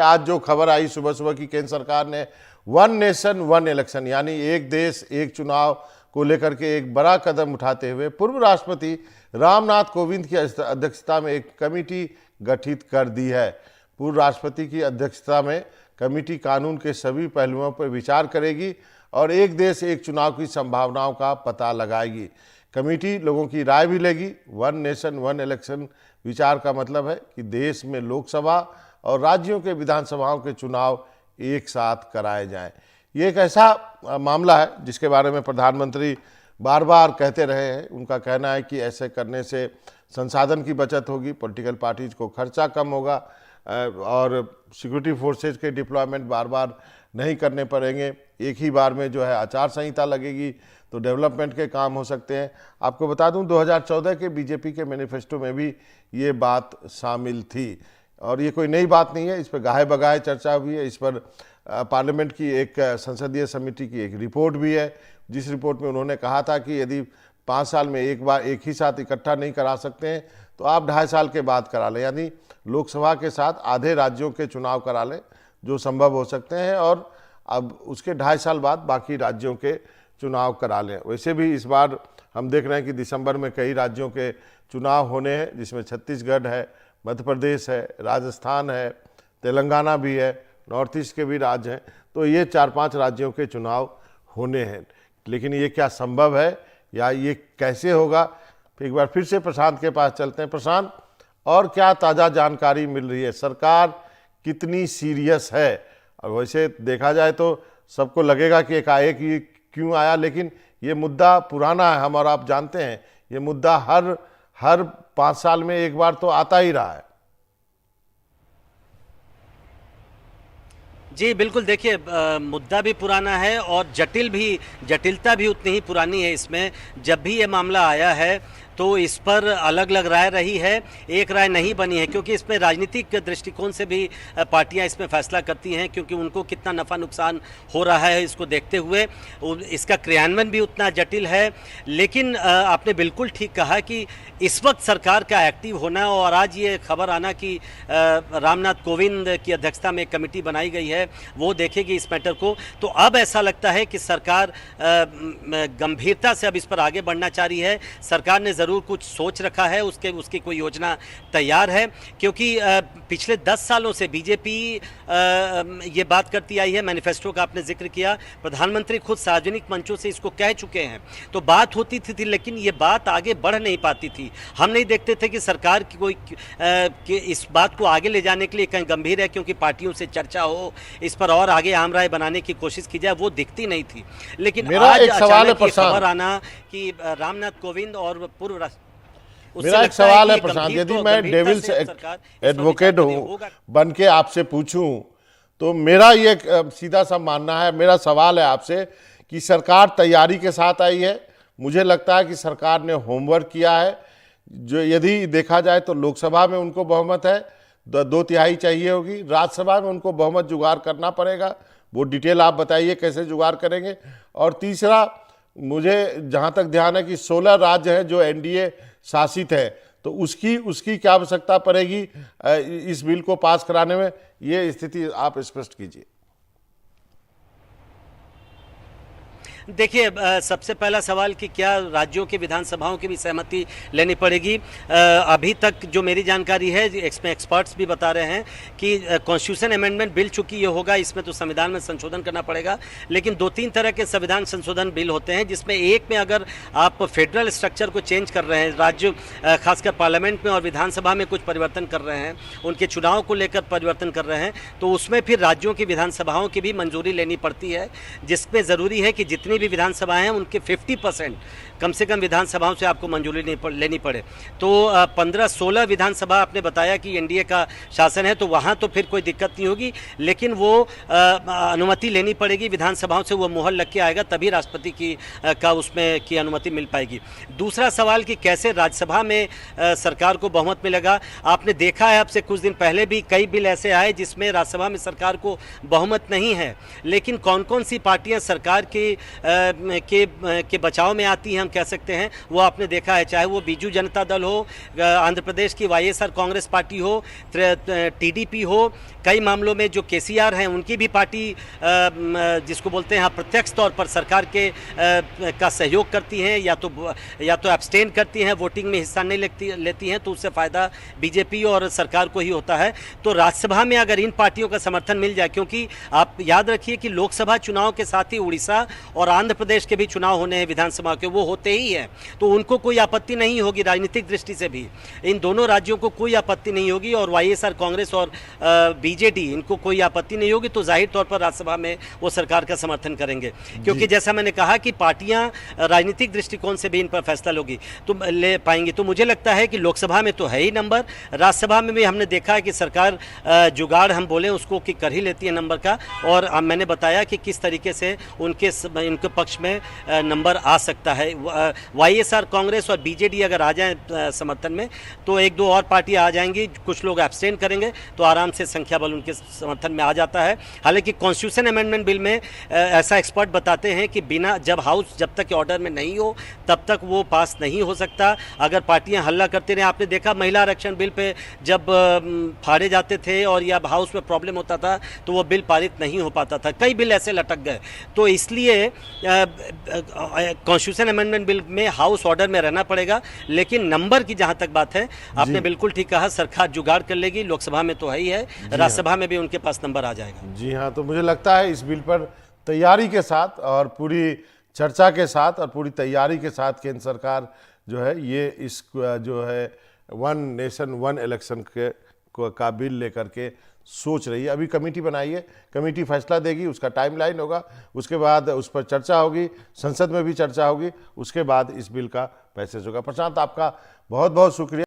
आज जो खबर आई सुबह सुबह की, केंद्र सरकार ने वन नेशन वन इलेक्शन यानी एक देश एक चुनाव को लेकर के एक बड़ा कदम उठाते हुए पूर्व राष्ट्रपति रामनाथ कोविंद की अध्यक्षता में एक कमेटी गठित कर दी है। पूर्व राष्ट्रपति की अध्यक्षता में कमेटी कानून के सभी पहलुओं पर विचार करेगी और एक देश एक चुनाव की संभावनाओं का पता लगाएगी। कमेटी लोगों की राय भी लेगी। वन नेशन वन इलेक्शन विचार का मतलब है कि देश में लोकसभा और राज्यों के विधानसभाओं के चुनाव एक साथ कराए जाएं। ये एक ऐसा मामला है जिसके बारे में प्रधानमंत्री बार बार कहते रहे हैं। उनका कहना है कि ऐसे करने से संसाधन की बचत होगी, पॉलिटिकल पार्टीज को खर्चा कम होगा और सिक्योरिटी फोर्सेज के डिप्लॉयमेंट बार बार नहीं करने पड़ेंगे। एक ही बार में जो है आचार संहिता लगेगी तो डेवलपमेंट के काम हो सकते हैं। आपको बता दूं 2014 के बीजेपी के मैनिफेस्टो में भी ये बात शामिल थी और ये कोई नई बात नहीं है। इस पर गाहे बगाहे चर्चा हुई है। इस पर पार्लियामेंट की एक संसदीय समिति की एक रिपोर्ट भी है, जिस रिपोर्ट में उन्होंने कहा था कि यदि 5 साल में एक बार एक ही साथ इकट्ठा नहीं करा सकते हैं तो आप 2.5 साल के बाद करा लें, यानी लोकसभा के साथ आधे राज्यों के चुनाव करा लें जो संभव हो सकते हैं और अब उसके 2.5 साल बाद बाकी राज्यों के चुनाव करा लें। वैसे भी इस बार हम देख रहे हैं कि दिसंबर में कई राज्यों के चुनाव होने हैं, जिसमें छत्तीसगढ़ है, मध्य प्रदेश है, राजस्थान है, तेलंगाना भी है, नॉर्थ ईस्ट के भी राज्य हैं। तो ये 4-5 राज्यों के चुनाव होने हैं। लेकिन ये क्या संभव है या ये कैसे होगा, एक बार फिर से प्रशांत के पास चलते हैं। प्रशांत, और क्या ताज़ा जानकारी मिल रही है? सरकार कितनी सीरियस है? और वैसे देखा जाए तो सबको लगेगा कि एकाएक ये क्यों आया, लेकिन ये मुद्दा पुराना है। हम और आप जानते हैं ये मुद्दा हर 5 साल में एक बार तो आता ही रहा है। जी बिल्कुल, देखिए मुद्दा भी पुराना है और जटिलता भी उतनी ही पुरानी है। इसमें जब भी ये मामला आया है तो इस पर अलग अलग राय रही है, एक राय नहीं बनी है, क्योंकि इसमें राजनीतिक दृष्टिकोण से भी पार्टियां इसमें फैसला करती हैं, क्योंकि उनको कितना नफ़ा नुकसान हो रहा है इसको देखते हुए इसका क्रियान्वयन भी उतना जटिल है। लेकिन आपने बिल्कुल ठीक कहा कि इस वक्त सरकार का एक्टिव होना और आज ये खबर आना कि रामनाथ कोविंद की अध्यक्षता में एक कमेटी बनाई गई है, वो देखेगी इस मैटर को, तो अब ऐसा लगता है कि सरकार गंभीरता से अब इस पर आगे बढ़ना चाह रही है। सरकार ने ज़रूर कुछ सोच रखा है, उसकी कोई योजना तैयार है, क्योंकि पिछले 10 सालों से बीजेपी ये बात करती आई है। मैनिफेस्टो का आपने जिक्र किया, प्रधानमंत्री खुद सार्वजनिक मंचों से इसको कह चुके हैं, तो बात होती थी लेकिन ये बात आगे बढ़ नहीं पाती थी। हम नहीं देखते थे कि सरकार की कोई इस बात को आगे ले जाने के लिए कहीं गंभीर है, क्योंकि पार्टियों से चर्चा हो, इस पर और आगे आम राय बनाने की कोशिश की जाए, वो दिखती नहीं थी। लेकिन आज अचानक ये खबर आना कि रामनाथ कोविंद और पूर्व मेरा एक सवाल है प्रशांत, यदि मैं डेविल्स एडवोकेट हूँ बन के आपसे पूछूं तो मेरा ये सीधा सा मानना है, मेरा सवाल है आपसे कि सरकार तैयारी के साथ आई है। मुझे लगता है कि सरकार ने होमवर्क किया है। जो यदि देखा जाए तो लोकसभा में उनको बहुमत है, 2/3 चाहिए होगी, राज्यसभा में उनको बहुमत जुगाड़ करना पड़ेगा। वो डिटेल आप बताइए कैसे जुगाड़ करेंगे। और तीसरा, मुझे जहाँ तक ध्यान है कि 16 राज्य हैं जो एनडीए शासित है, तो उसकी क्या आवश्यकता पड़ेगी इस बिल को पास कराने में, ये स्थिति आप स्पष्ट कीजिए। देखिए सबसे पहला सवाल कि क्या राज्यों की विधानसभाओं की भी सहमति लेनी पड़ेगी। अभी तक जो मेरी जानकारी है, इसमें एक्सपर्ट्स भी बता रहे हैं कि कॉन्स्टिट्यूशन अमेंडमेंट बिल चूंकि ये होगा, इसमें तो संविधान में संशोधन करना पड़ेगा, लेकिन 2-3 तरह के संविधान संशोधन बिल होते हैं, जिसमें एक में अगर आप फेडरल स्ट्रक्चर को चेंज कर रहे हैं, राज्य खासकर पार्लियामेंट में और विधानसभा में कुछ परिवर्तन कर रहे हैं, उनके चुनाव को लेकर परिवर्तन कर रहे हैं, तो उसमें फिर राज्यों की विधानसभाओं की भी मंजूरी लेनी पड़ती है, जिसमें ज़रूरी है कि जितनी भी विधानसभाएं हैं उनके 50% कम से कम विधानसभाओं से आपको मंजूरी लेनी पड़े। तो 15-16 विधानसभा आपने बताया कि एनडीए का शासन है, तो वहाँ तो फिर कोई दिक्कत नहीं होगी, लेकिन वो अनुमति लेनी पड़ेगी विधानसभाओं से, वो मुहर लग के आएगा तभी राष्ट्रपति का उसमें की अनुमति मिल पाएगी। दूसरा सवाल कि कैसे राज्यसभा में सरकार को बहुमत मिलेगा। आपने देखा है, अब से कुछ दिन पहले भी कई बिल ऐसे आए जिसमें राज्यसभा में सरकार को बहुमत नहीं है, लेकिन कौन कौन सी पार्टियां सरकार की के बचाव में आती हैं, हम कह सकते हैं। वो आपने देखा है, चाहे वो बीजू जनता दल हो, आंध्र प्रदेश की वाईएसआर कांग्रेस पार्टी हो, टीडीपी हो, कई मामलों में जो केसीआर हैं उनकी भी पार्टी जिसको बोलते हैं प्रत्यक्ष तौर पर सरकार के का सहयोग करती हैं, या तो एब्सटेन करती हैं, वोटिंग में हिस्सा नहीं लेती हैं, तो उससे फ़ायदा बीजेपी और सरकार को ही होता है। तो राज्यसभा में अगर इन पार्टियों का समर्थन मिल जाए, क्योंकि आप याद रखिए कि लोकसभा चुनाव के साथ ही उड़ीसा और आंध्र प्रदेश के भी चुनाव होने हैं विधानसभा के, वो होते ही हैं, तो उनको कोई आपत्ति नहीं होगी राजनीतिक दृष्टि से भी, इन दोनों राज्यों को कोई आपत्ति नहीं होगी, और वाईएसआर कांग्रेस और बीजेडी इनको कोई आपत्ति नहीं होगी, तो जाहिर तौर पर राज्यसभा में वो सरकार का समर्थन करेंगे। क्योंकि जैसा मैंने कहा कि पार्टियां राजनीतिक दृष्टिकोण से भी इन पर फैसला ले पाएंगी। तो मुझे लगता है कि लोकसभा में तो है ही नंबर, राज्यसभा में भी हमने देखा है कि सरकार जुगाड़ हम बोले उसको कि कर ही लेती है नंबर का, और मैंने बताया कि किस तरीके से इनके पक्ष में नंबर आ सकता है। वाईएसआर कांग्रेस और बीजेडी अगर आ जाए समर्थन में, तो एक दो और पार्टियां आ जाएंगी, कुछ लोग एब्सटेन करेंगे, तो आराम से संख्या बल उनके समर्थन में आ जाता है। हालांकि कॉन्स्टिट्यूशन अमेंडमेंट बिल में ऐसा एक्सपर्ट बताते हैं कि बिना जब हाउस जब तक ऑर्डर में नहीं हो तब तक वो पास नहीं हो सकता। अगर पार्टियां हल्ला करते रहे, आपने देखा महिला आरक्षण बिल पे जब फाड़े जाते थे और या हाउस में प्रॉब्लम होता था तो वो बिल पारित नहीं हो पाता था, कई बिल ऐसे लटक गए। तो इसलिए कॉन्स्टिट्यूशन अमेंडमेंट बिल में हाउस ऑर्डर में रहना पड़ेगा। लेकिन नंबर की जहां तक बात है, आपने बिल्कुल ठीक कहा, सरकार जुगाड़ कर लेगी, लोकसभा में तो है ही है, राज्यसभा में भी उनके पास नंबर आ जाएगा। जी हाँ, तो मुझे लगता है इस बिल पर तैयारी के साथ और पूरी चर्चा के साथ और पूरी तैयारी के साथ केंद्र सरकार जो है ये इस जो है वन नेशन वन इलेक्शन का बिल लेकर के सोच रही है। अभी कमेटी बनाई है, कमेटी फैसला देगी, उसका टाइमलाइन होगा, उसके बाद उस पर चर्चा होगी, संसद में भी चर्चा होगी, उसके बाद इस बिल का पैसेज होगा। प्रशांत, आपका बहुत बहुत शुक्रिया।